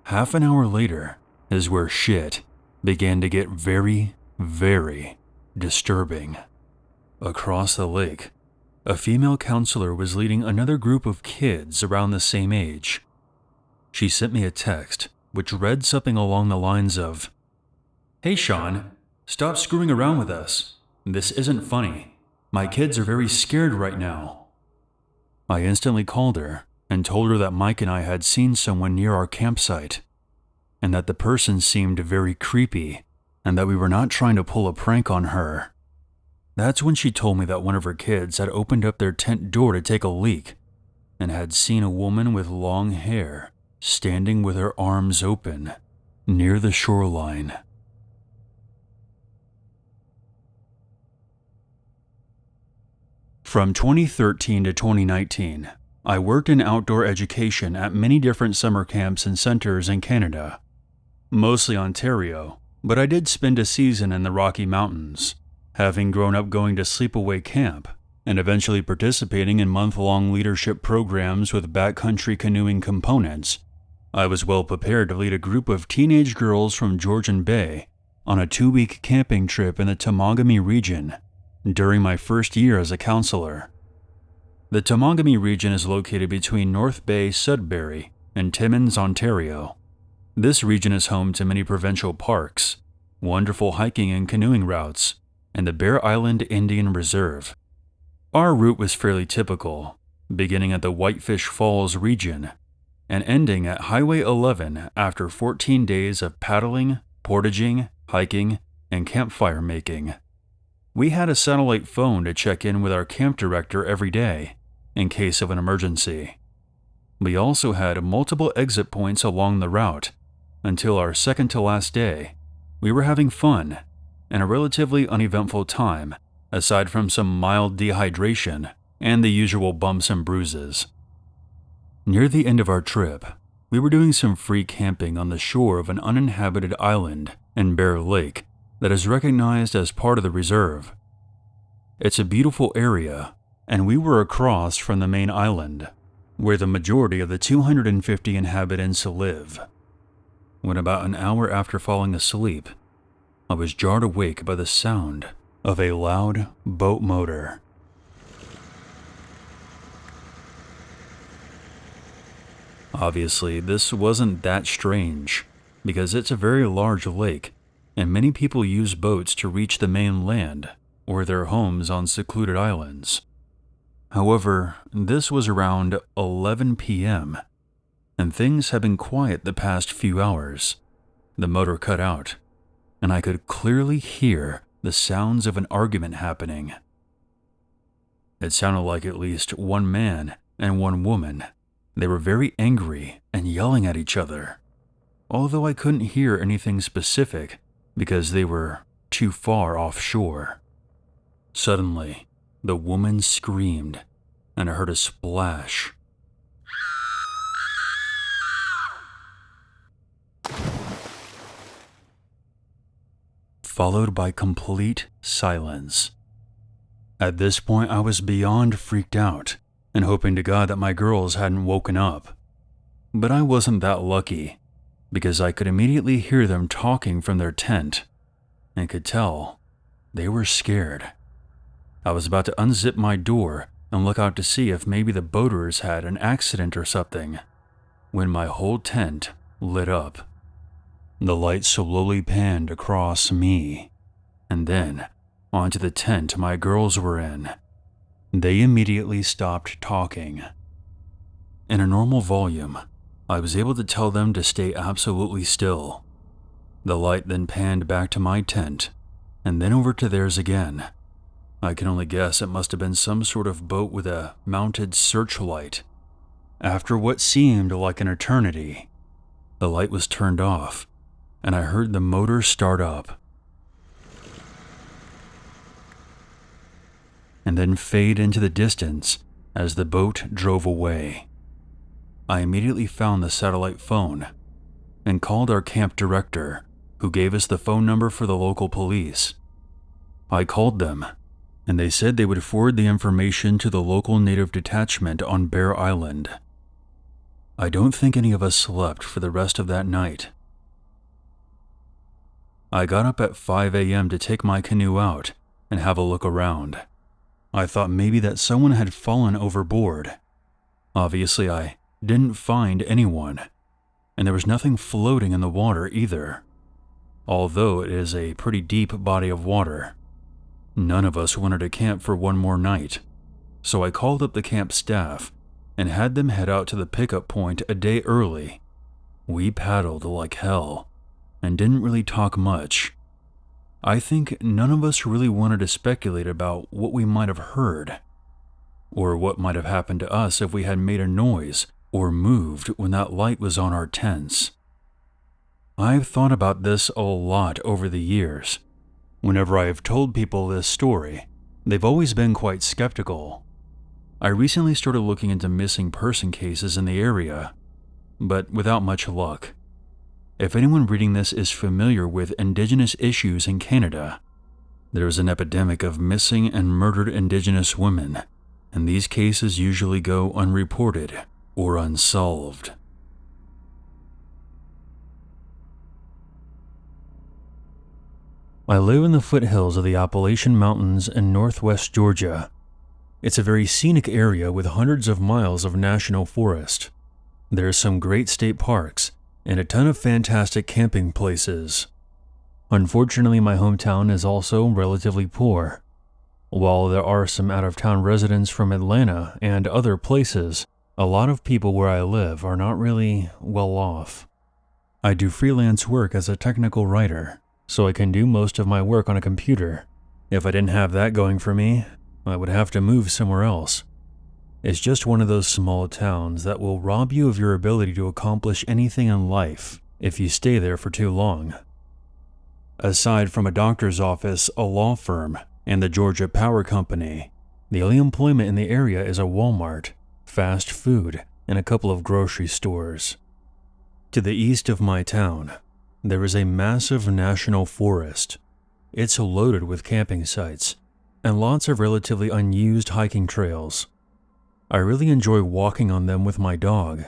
Half an hour later is where shit began to get very, very disturbing. Across the lake, a female counselor was leading another group of kids around the same age. She sent me a text which read something along the lines of, "Hey Sean, stop screwing around with us. This isn't funny. My kids are very scared right now." I instantly called her and told her that Mike and I had seen someone near our campsite, and that the person seemed very creepy, and that we were not trying to pull a prank on her. That's when she told me that one of her kids had opened up their tent door to take a leak, and had seen a woman with long hair standing with her arms open near the shoreline. From 2013 to 2019, I worked in outdoor education at many different summer camps and centers in Canada, mostly Ontario, but I did spend a season in the Rocky Mountains, having grown up going to sleepaway camp and eventually participating in month-long leadership programs with backcountry canoeing components, I was well prepared to lead a group of teenage girls from Georgian Bay on a 2-week camping trip in the Temagami region during my first year as a counselor. The Temagami region is located between North Bay, Sudbury, and Timmins, Ontario. This region is home to many provincial parks, wonderful hiking and canoeing routes, and the Bear Island Indian Reserve. Our route was fairly typical, beginning at the Whitefish Falls region and ending at Highway 11 after 14 days of paddling, portaging, hiking, and campfire making. We had a satellite phone to check in with our camp director every day in case of an emergency. We also had multiple exit points along the route. Until our second to last day, we were having fun and a relatively uneventful time, aside from some mild dehydration and the usual bumps and bruises. Near the end of our trip, we were doing some free camping on the shore of an uninhabited island in Bear Lake that is recognized as part of the reserve. It's a beautiful area, and we were across from the main island, where the majority of the 250 inhabitants live. When about an hour after falling asleep, I was jarred awake by the sound of a loud boat motor. Obviously, this wasn't that strange, because it's a very large lake, and many people use boats to reach the mainland or their homes on secluded islands. However, this was around 11 p.m., and things had been quiet the past few hours. The motor cut out, and I could clearly hear the sounds of an argument happening. It sounded like at least one man and one woman. They were very angry and yelling at each other, although I couldn't hear anything specific because they were too far offshore. Suddenly, the woman screamed, and I heard a splash. Followed by complete silence. At this point, I was beyond freaked out and hoping to God that my girls hadn't woken up. But I wasn't that lucky, because I could immediately hear them talking from their tent and could tell they were scared. I was about to unzip my door and look out to see if maybe the boaters had an accident or something, when my whole tent lit up. The light slowly panned across me, and then onto the tent my girls were in. They immediately stopped talking. In a normal volume, I was able to tell them to stay absolutely still. The light then panned back to my tent, and then over to theirs again. I can only guess it must have been some sort of boat with a mounted searchlight. After what seemed like an eternity, the light was turned off, and I heard the motor start up, and then fade into the distance as the boat drove away. I immediately found the satellite phone and called our camp director, who gave us the phone number for the local police. I called them, and they said they would forward the information to the local native detachment on Bear Island. I don't think any of us slept for the rest of that night. I got up at 5 a.m. to take my canoe out and have a look around. I thought maybe that someone had fallen overboard. Obviously, I didn't find anyone, and there was nothing floating in the water either, although it is a pretty deep body of water. None of us wanted to camp for one more night, so I called up the camp staff and had them head out to the pickup point a day early. We paddled like hell and didn't really talk much. I think none of us really wanted to speculate about what we might have heard, or what might have happened to us if we had made a noise or moved when that light was on our tents. I've thought about this a lot over the years. Whenever I have told people this story, they've always been quite skeptical. I recently started looking into missing person cases in the area, but without much luck. If anyone reading this is familiar with Indigenous issues in Canada, There is an epidemic of missing and murdered Indigenous women, and these cases usually go unreported or unsolved. I live in the foothills of the Appalachian Mountains in northwest Georgia. It's a very scenic area with hundreds of miles of national forest. There's some great state parks and a ton of fantastic camping places. Unfortunately, my hometown is also relatively poor. While there are some out-of-town residents from Atlanta and other places, a lot of people where I live are not really well off. I do freelance work as a technical writer, so I can do most of my work on a computer. If I didn't have that going for me, I would have to move somewhere else. It's just one of those small towns that will rob you of your ability to accomplish anything in life if you stay there for too long. Aside from a doctor's office, a law firm, and the Georgia Power Company, the only employment in the area is a Walmart, fast food, and a couple of grocery stores. To the east of my town, there is a massive national forest. It's loaded with camping sites, and lots of relatively unused hiking trails. I really enjoy walking on them with my dog,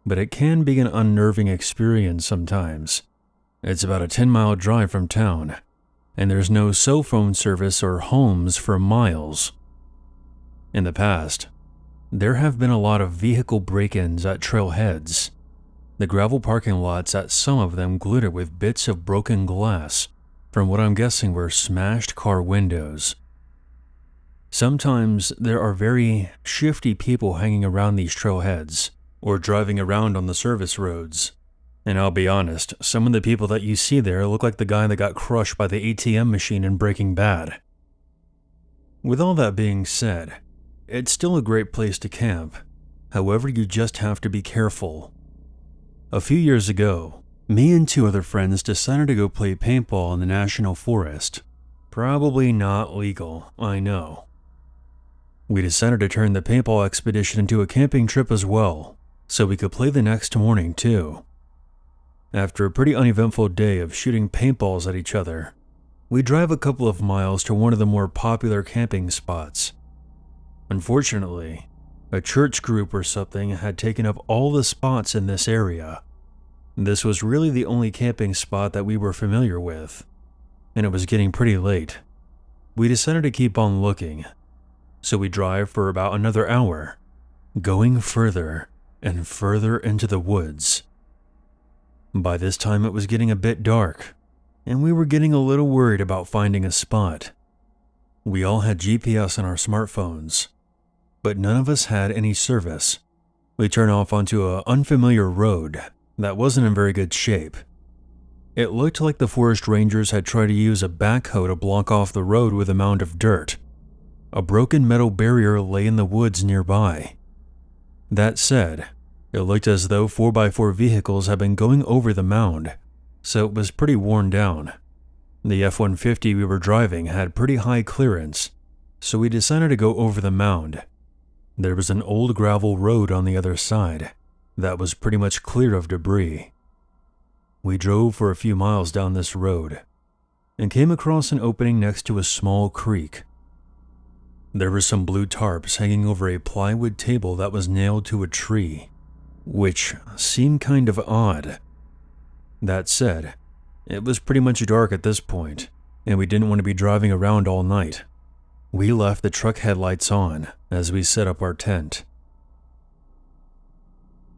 but it can be an unnerving experience sometimes. It's about a 10-mile drive from town, and there's no cell phone service or homes for miles. In the past, there have been a lot of vehicle break-ins at trailheads. The gravel parking lots at some of them glittered with bits of broken glass from what I'm guessing were smashed car windows. Sometimes there are very shifty people hanging around these trailheads or driving around on the service roads. And I'll be honest, some of the people that you see there look like the guy that got crushed by the ATM machine in Breaking Bad. With all that being said, it's still a great place to camp. However, you just have to be careful. A few years ago, me and two other friends decided to go play paintball in the national forest. Probably not legal, I know. We decided to turn the paintball expedition into a camping trip as well, so we could play the next morning too. After a pretty uneventful day of shooting paintballs at each other, we drive a couple of miles to one of the more popular camping spots. Unfortunately, a church group or something had taken up all the spots in this area. This was really the only camping spot that we were familiar with, and it was getting pretty late. We decided to keep on looking, so we drive for about another hour, going further and further into the woods. By this time it was getting a bit dark, and we were getting a little worried about finding a spot. We all had GPS on our smartphones, but none of us had any service. We turned off onto an unfamiliar road that wasn't in very good shape. It looked like the forest rangers had tried to use a backhoe to block off the road with a mound of dirt. A broken metal barrier lay in the woods nearby. That said, it looked as though 4x4 vehicles had been going over the mound, so it was pretty worn down. The F-150 we were driving had pretty high clearance, so we decided to go over the mound. There was an old gravel road on the other side that was pretty much clear of debris. We drove for a few miles down this road and came across an opening next to a small creek. There were some blue tarps hanging over a plywood table that was nailed to a tree, which seemed kind of odd. That said, it was pretty much dark at this point, and we didn't want to be driving around all night. We left the truck headlights on as we set up our tent.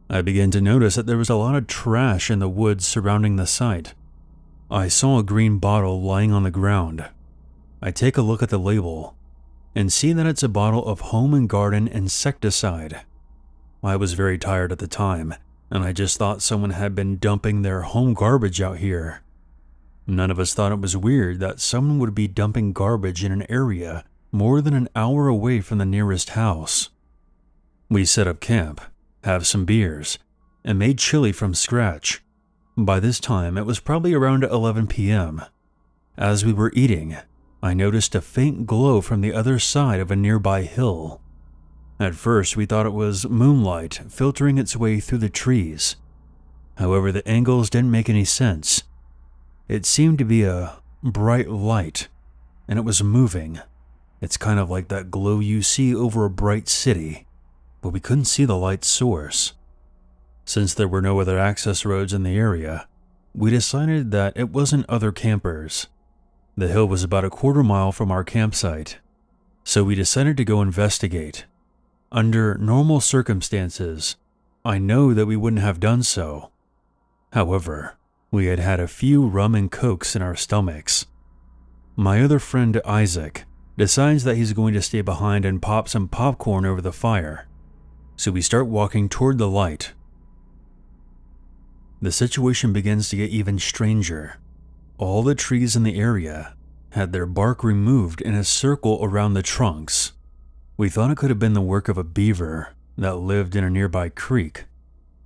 I began to notice that there was a lot of trash in the woods surrounding the site. I saw a green bottle lying on the ground. I take a look at the label and see that it's a bottle of Home and Garden insecticide. I was very tired at the time, and I just thought someone had been dumping their home garbage out here. None of us thought it was weird that someone would be dumping garbage in an area more than an hour away from the nearest house. We set up camp, have some beers, and made chili from scratch. By this time, it was probably around 11 p.m. As we were eating, I noticed a faint glow from the other side of a nearby hill. At first, we thought it was moonlight filtering its way through the trees. However, the angles didn't make any sense. It seemed to be a bright light, and it was moving. It's kind of like that glow you see over a bright city, but we couldn't see the light's source. Since there were no other access roads in the area, we decided that it wasn't other campers. The hill was about a quarter mile from our campsite, so we decided to go investigate. Under normal circumstances, I know that we wouldn't have done so. However, we had had a few rum and cokes in our stomachs. My other friend Isaac decides that he's going to stay behind and pop some popcorn over the fire, so we start walking toward the light. The situation begins to get even stranger. All the trees in the area had their bark removed in a circle around the trunks. We thought it could have been the work of a beaver that lived in a nearby creek,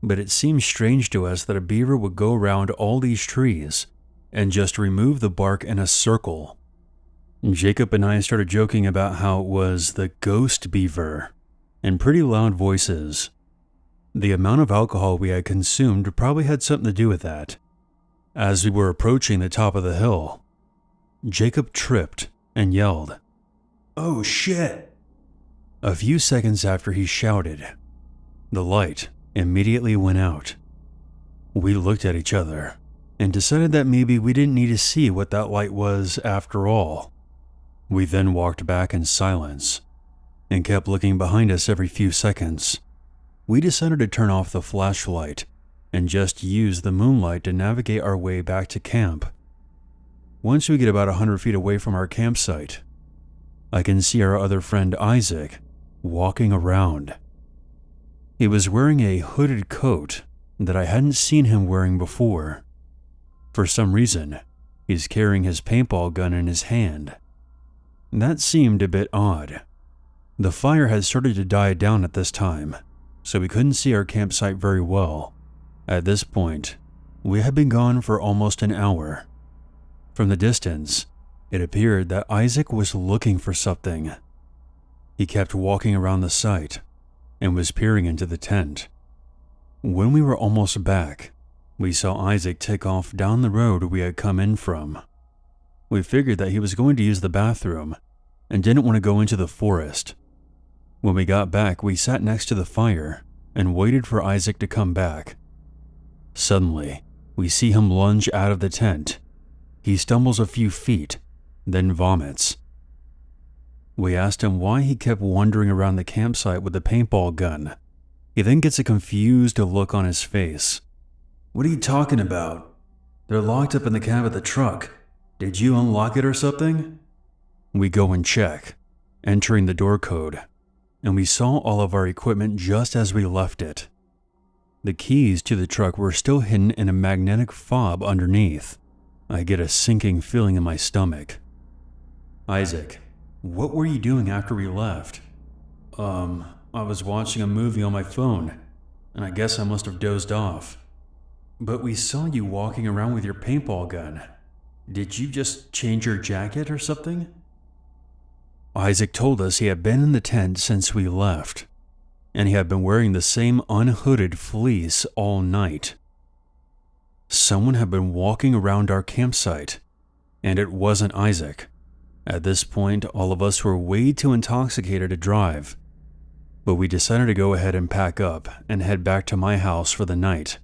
but it seemed strange to us that a beaver would go around all these trees and just remove the bark in a circle. Jacob and I started joking about how it was the ghost beaver in pretty loud voices. The amount of alcohol we had consumed probably had something to do with that. As we were approaching the top of the hill, Jacob tripped and yelled, "Oh shit!" A few seconds after he shouted, the light immediately went out. We looked at each other and decided that maybe we didn't need to see what that light was after all. We then walked back in silence and kept looking behind us every few seconds. We decided to turn off the flashlight and just use the moonlight to navigate our way back to camp. Once we get about 100 feet away from our campsite, I can see our other friend Isaac walking around. He was wearing a hooded coat that I hadn't seen him wearing before. For some reason, he's carrying his paintball gun in his hand. That seemed a bit odd. The fire had started to die down at this time, so we couldn't see our campsite very well. At this point, we had been gone for almost an hour. From the distance, it appeared that Isaac was looking for something. He kept walking around the site and was peering into the tent. When we were almost back, we saw Isaac take off down the road we had come in from. We figured that he was going to use the bathroom and didn't want to go into the forest. When we got back, we sat next to the fire and waited for Isaac to come back. Suddenly, we see him lunge out of the tent. He stumbles a few feet, then vomits. We asked him why he kept wandering around the campsite with the paintball gun. He then gets a confused look on his face. "What are you talking about? They're locked up in the cab of the truck. Did you unlock it or something?" We go and check, entering the door code, and we saw all of our equipment just as we left it. The keys to the truck were still hidden in a magnetic fob underneath. I get a sinking feeling in my stomach. "Isaac, what were you doing after we left?" I was watching a movie on my phone, and I guess I must have dozed off. But we saw you walking around with your paintball gun. Did you just change your jacket or something?" Isaac told us he had been in the tent since we left, and he had been wearing the same unhooded fleece all night. Someone had been walking around our campsite, and it wasn't Isaac. At this point, all of us were way too intoxicated to drive, but we decided to go ahead and pack up and head back to my house for the night.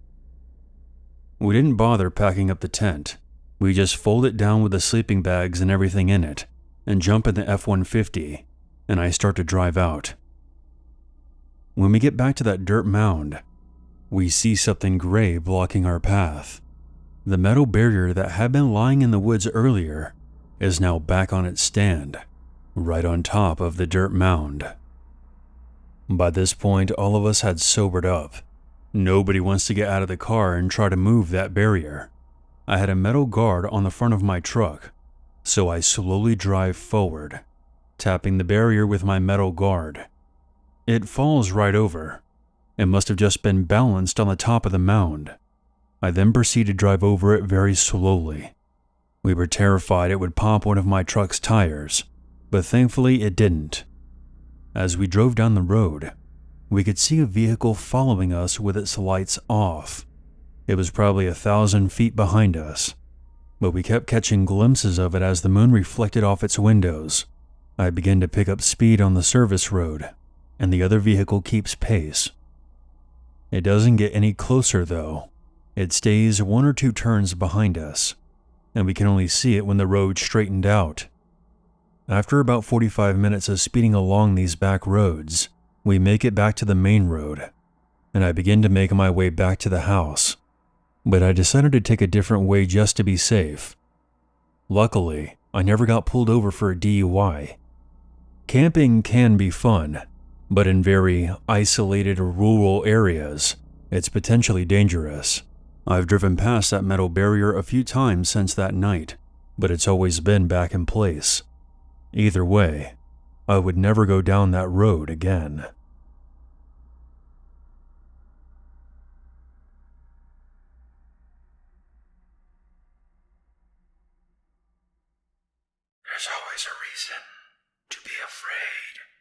We didn't bother packing up the tent. We just fold it down with the sleeping bags and everything in it, and jump in the F-150, and I start to drive out. When we get back to that dirt mound, we see something gray blocking our path. The metal barrier that had been lying in the woods earlier is now back on its stand, right on top of the dirt mound. By this point, all of us had sobered up. Nobody wants to get out of the car and try to move that barrier. I had a metal guard on the front of my truck, so I slowly drive forward, tapping the barrier with my metal guard. It falls right over. It must have just been balanced on the top of the mound. I then proceed to drive over it very slowly. We were terrified it would pop one of my truck's tires, but thankfully it didn't. As we drove down the road, we could see a vehicle following us with its lights off. It was probably 1,000 feet behind us. but we kept catching glimpses of it as the moon reflected off its windows. I begin to pick up speed on the service road, and the other vehicle keeps pace. It doesn't get any closer though. It stays 1 or 2 turns behind us, and we can only see it when the road straightened out. After about 45 minutes of speeding along these back roads, we make it back to the main road, and I begin to make my way back to the house. But I decided to take a different way just to be safe. Luckily, I never got pulled over for a DUI. Camping can be fun, but in very isolated rural areas, it's potentially dangerous. I've driven past that metal barrier a few times since that night, but it's always been back in place. Either way, I would never go down that road again. There's always a reason to be afraid.